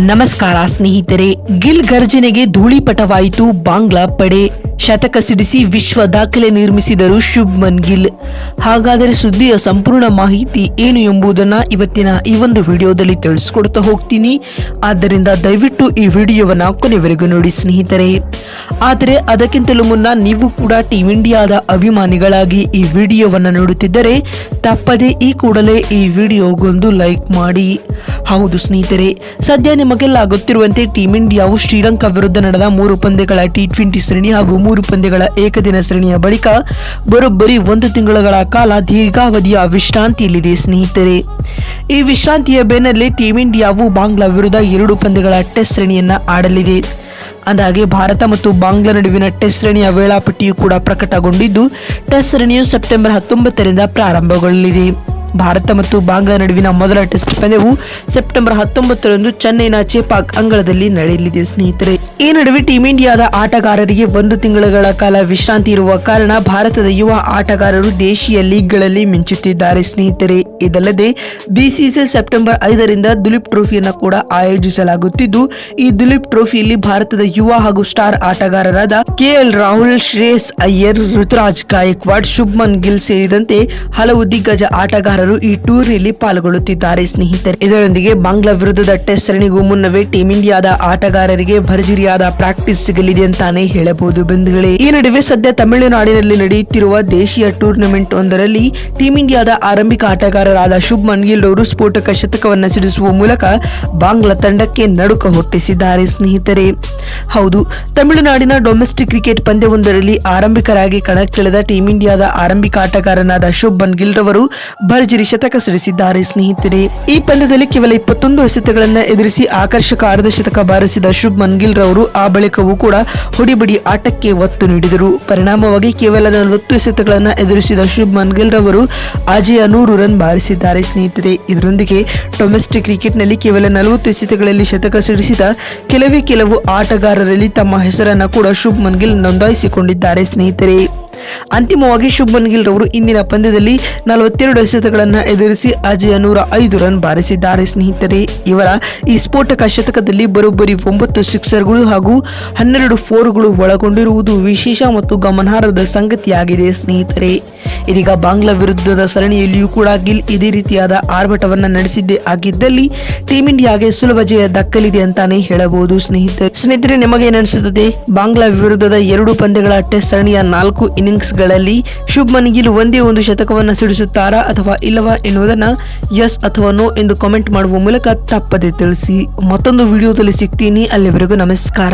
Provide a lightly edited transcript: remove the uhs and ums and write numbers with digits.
ನಮಸ್ಕಾರ ಸ್ನೇಹಿತರೆ. ಗಿಲ್ ಗರ್ಜನೆಗೆ ಧೂಳಿಪಟವಾಯಿತು ಬಾಂಗ್ಲಾ ಪಡೆ. ಶತಕ ಸಿಡಿಸಿ ವಿಶ್ವ ದಾಖಲೆ ನಿರ್ಮಿಸಿದರು ಶುಭ್ಮನ್ ಗಿಲ್. ಹಾಗಾದರೆ ಸುದ್ದಿಯ ಸಂಪೂರ್ಣ ಮಾಹಿತಿ ಏನು ಎಂಬುದನ್ನು ಇವತ್ತಿನ ಈ ಒಂದು ವಿಡಿಯೋದಲ್ಲಿ ತಿಳಿಸ್ಕೊಡ್ತಾ ಹೋಗ್ತೀನಿ. ಆದ್ದರಿಂದ ದಯವಿಟ್ಟು ಈ ವಿಡಿಯೋವನ್ನು ಕೊನೆವರೆಗೂ ನೋಡಿ ಸ್ನೇಹಿತರೆ. ಆದರೆ ಅದಕ್ಕಿಂತಲೂ ಮುನ್ನ ನೀವು ಕೂಡ ಟೀಮ್ ಇಂಡಿಯಾದ ಅಭಿಮಾನಿಗಳಾಗಿ ಈ ವಿಡಿಯೋವನ್ನು ನೋಡುತ್ತಿದ್ದರೆ ತಪ್ಪದೆ ಈ ಕೂಡಲೇ ಈ ವಿಡಿಯೋಗೊಂದು ಲೈಕ್ ಮಾಡಿ. ಹೌದು ಸ್ನೇಹಿತರೆ, ಸದ್ಯ ನಿಮಗೆಲ್ಲ ಗೊತ್ತಿರುವಂತೆ ಟೀಮ್ ಇಂಡಿಯಾವು ಶ್ರೀಲಂಕಾ ವಿರುದ್ಧ ನಡೆದ 3 ಪಂದ್ಯಗಳ T20 ಸರಣಿ ಹಾಗೂ 3 ಪಂದ್ಯಗಳ ಏಕದಿನ ಸರಣಿಯ ಬಳಿಕ ಬರೋಬ್ಬರಿ 1 ತಿಂಗಳ ಕಾಲ ದೀರ್ಘಾವಧಿಯ ವಿಶ್ರಾಂತಿಯಲ್ಲಿದೆ ಸ್ನೇಹಿತರೆ. ಈ ವಿಶ್ರಾಂತಿಯ ಬೆನ್ನಲ್ಲೇ ಟೀಮ್ ಇಂಡಿಯಾವು ಬಾಂಗ್ಲಾ ವಿರುದ್ಧ 2 ಪಂದ್ಯಗಳ ಟೆಸ್ಟ್ ಸರಣಿಯನ್ನ ಆಡಲಿದೆ. ಅಂದಾಗೆ ಭಾರತ ಮತ್ತು ಬಾಂಗ್ಲಾ ನಡುವಿನ ಟೆಸ್ಟ್ ಸರಣಿಯ ವೇಳಾಪಟ್ಟಿಯು ಕೂಡ ಪ್ರಕಟಗೊಂಡಿದ್ದು, ಟೆಸ್ಟ್ ಸರಣಿಯು ಸೆಪ್ಟೆಂಬರ್ 19ರಿಂದ ಪ್ರಾರಂಭಗೊಳ್ಳಲಿದೆ. ಭಾರತ ಮತ್ತು ಬಾಂಗ್ಲಾ ನಡುವಿನ ಮೊದಲ ಟೆಸ್ಟ್ ಪಂದ್ಯವು ಸೆಪ್ಟೆಂಬರ್ 19ರಂದು ಚೆನ್ನೈನ ಚೆಪಾಕ್ ಅಂಗಳದಲ್ಲಿ ನಡೆಯಲಿದೆ ಸ್ನೇಹಿತರೆ. ಈ ನಡುವೆ ಟೀಮ್ ಇಂಡಿಯಾದ ಆಟಗಾರರಿಗೆ 1 ತಿಂಗಳ ಕಾಲ ವಿಶ್ರಾಂತಿ ಇರುವ ಕಾರಣ ಭಾರತದ ಯುವ ಆಟಗಾರರು ದೇಶೀಯ ಲೀಗ್ಗಳಲ್ಲಿ ಮಿಂಚುತ್ತಿದ್ದಾರೆ ಸ್ನೇಹಿತರೆ. ಇದಲ್ಲದೆ ಬಿಸಿಸಿಐ ಸೆಪ್ಟೆಂಬರ್ 5ರಿಂದ ದುಲೀಪ್ ಟ್ರೋಫಿಯನ್ನು ಕೂಡ ಆಯೋಜಿಸಲಾಗುತ್ತಿದ್ದು, ಈ ದುಲೀಪ್ ಟ್ರೋಫಿಯಲ್ಲಿ ಭಾರತದ ಯುವ ಹಾಗೂ ಸ್ಟಾರ್ ಆಟಗಾರರಾದ KL ರಾಹುಲ್, ಶ್ರೇಯಸ್ ಅಯ್ಯರ್, ಋತುರಾಜ್ ಗಾಯಕ್ವಾಡ್, ಶುಭ್ಮನ್ ಗಿಲ್ ಸೇರಿದಂತೆ ಹಲವು ದಿಗ್ಗಜ ಆಟಗಾರರು ಈ ಟೂರ್ನಿಯಲ್ಲಿ ಪಾಲ್ಗೊಳ್ಳುತ್ತಿದ್ದಾರೆ ಸ್ನೇಹಿತರೆ. ಇದರೊಂದಿಗೆ ಬಾಂಗ್ಲಾ ವಿರುದ್ಧದ ಟೆಸ್ಟ್ ಸರಣಿಗೂ ಮುನ್ನವೇ ಟೀಮ್ ಇಂಡಿಯಾದ ಆಟಗಾರರಿಗೆ ಭರ್ಜರಿಯಾದ ಪ್ರಾಕ್ಟೀಸ್ ಸಿಗಲಿದೆ ಅಂತಾನೆ ಹೇಳಬಹುದು ಬಂಧುಗಳೇ. ಈ ನಡುವೆ ಸದ್ಯ ತಮಿಳುನಾಡಿನಲ್ಲಿ ನಡೆಯುತ್ತಿರುವ ದೇಶೀಯ ಟೂರ್ನಮೆಂಟ್ ಒಂದರಲ್ಲಿ ಟೀಮ್ ಇಂಡಿಯಾದ ಆರಂಭಿಕ ಆಟಗಾರರಾದ ಶುಭ್ಮನ್ ಗಿಲ್ ಅವರು ಸ್ಫೋಟಕ ಶತಕವನ್ನು ಸಿಡಿಸುವ ಮೂಲಕ ಬಾಂಗ್ಲಾ ತಂಡಕ್ಕೆ ನಡುಕ ಹುಟ್ಟಿಸಿದ್ದಾರೆ ಸ್ನೇಹಿತರೆ. ಹೌದು, ತಮಿಳುನಾಡಿನ ಡೊಮೆಸ್ಟಿಕ್ ಕ್ರಿಕೆಟ್ ಪಂದ್ಯವೊಂದರಲ್ಲಿ ಆರಂಭಿಕರಾಗಿ ಕಣಕ್ಕಿಳಿದ ಟೀಮ್ ಇಂಡಿಯಾದ ಆರಂಭಿಕ ಆಟಗಾರನಾದ ಶುಭ್ಮನ್ ಗಿಲ್ ರವರು ಭರ್ಜರಿ ಶತಕ ಸಿಡಿಸಿದ್ದಾರೆ ಸ್ನೇಹಿತರೆ. ಈ ಪಂದ್ಯದಲ್ಲಿ ಕೇವಲ 21 ಎಸೆತಗಳನ್ನು ಎದುರಿಸಿ ಆಕರ್ಷಕ ಅರ್ಧ ಶತಕ ಬಾರಿಸಿದ ಶುಭ್ಮನ್ ಗಿಲ್ ರವರು ಆ ಬಳಿಕವೂ ಕೂಡ ಹೊಡಿಬಡಿ ಆಟಕ್ಕೆ ಒತ್ತು ನೀಡಿದರು. ಪರಿಣಾಮವಾಗಿ ಕೇವಲ 40 ಎಸೆತಗಳನ್ನು ಎದುರಿಸಿದ ಶುಭ್ಮನ್ ಗಿಲ್ ರವರು ಅಜೇಯ 100 ರನ್ ಬಾರಿಸಿದ್ದಾರೆ ಸ್ನೇಹಿತರೆ. ಇದರೊಂದಿಗೆ ಡೊಮೆಸ್ಟಿಕ್ ಕ್ರಿಕೆಟ್ನಲ್ಲಿ ಕೇವಲ 40 ಎಸೆತಗಳಲ್ಲಿ ಶತಕ ಸಿಡಿಸಿದ ಕೆಲವು ಆಟಗಾರರಲ್ಲಿ ತಮ್ಮ ಹೆಸರನ್ನು ಕೂಡ ಶುಭ್ಮನ್ ಗಿಲ್ ನೋಂದಾಯಿಸಿಕೊಂಡಿದ್ದಾರೆ ಸ್ನೇಹಿತರೆ. ಅಂತಿಮವಾಗಿ ಶುಭ್ಮನ್ ಗಿಲ್ ರವರು ಇಂದಿನ ಪಂದ್ಯದಲ್ಲಿ 42 ಎಸೆತಗಳನ್ನು ಎದುರಿಸಿ ಅಜೇಯ 105 ರನ್ ಬಾರಿಸಿದ್ದಾರೆ ಸ್ನೇಹಿತರೆ. ಇವರ ಈ ಸ್ಫೋಟಕ ಶತಕದಲ್ಲಿ ಬರೋಬ್ಬರಿ 9 ಸಿಕ್ಸರ್ಗಳು ಹಾಗೂ 12 ಫೋರ್ಗಳು ಒಳಗೊಂಡಿರುವುದು ವಿಶೇಷ ಮತ್ತು ಗಮನಾರ್ಹದ ಸಂಗತಿಯಾಗಿದೆ ಸ್ನೇಹಿತರೆ. ಇದೀಗ ಬಾಂಗ್ಲಾ ವಿರುದ್ಧದ ಸರಣಿಯಲ್ಲಿಯೂ ಕೂಡ ಗಿಲ್ ಇದೇ ರೀತಿಯಾದ ಆರ್ಭಟವನ್ನ ನಡೆಸಿದ್ದೇ ಆಗಿದ್ದಲ್ಲಿ ಟೀಮ್ ಇಂಡಿಯಾಗೆ ಸುಲಭ ಜಯ ದಕ್ಕಲಿದೆ ಅಂತಾನೆ ಹೇಳಬಹುದು ಸ್ನೇಹಿತರೆ. ನಿಮಗೆ ಏನಿಸುತ್ತದೆ? ಬಾಂಗ್ಲಾ ವಿರುದ್ಧದ 2 ಪಂದ್ಯಗಳ ಟೆಸ್ಟ್ ಸರಣಿಯ 4 ಇನ್ನಿಂಗ್ಸ್ಗಳಲ್ಲಿ ಶುಭ್ಮನ್ ಗಿಲ್ ಒಂದೇ ಒಂದು ಶತಕವನ್ನು ಸಿಡಿಸುತ್ತಾರಾ ಅಥವಾ ಇಲ್ಲವಾ ಎನ್ನುವುದನ್ನ ಎಸ್ ಅಥವಾ ನೋ ಎಂದು ಕಾಮೆಂಟ್ ಮಾಡುವ ಮೂಲಕ ತಪ್ಪದೆ ತಿಳಿಸಿ. ಮತ್ತೊಂದು ವಿಡಿಯೋದಲ್ಲಿ ಸಿಗ್ತೀನಿ. ಅಲ್ಲಿವರೆಗೂ ನಮಸ್ಕಾರ.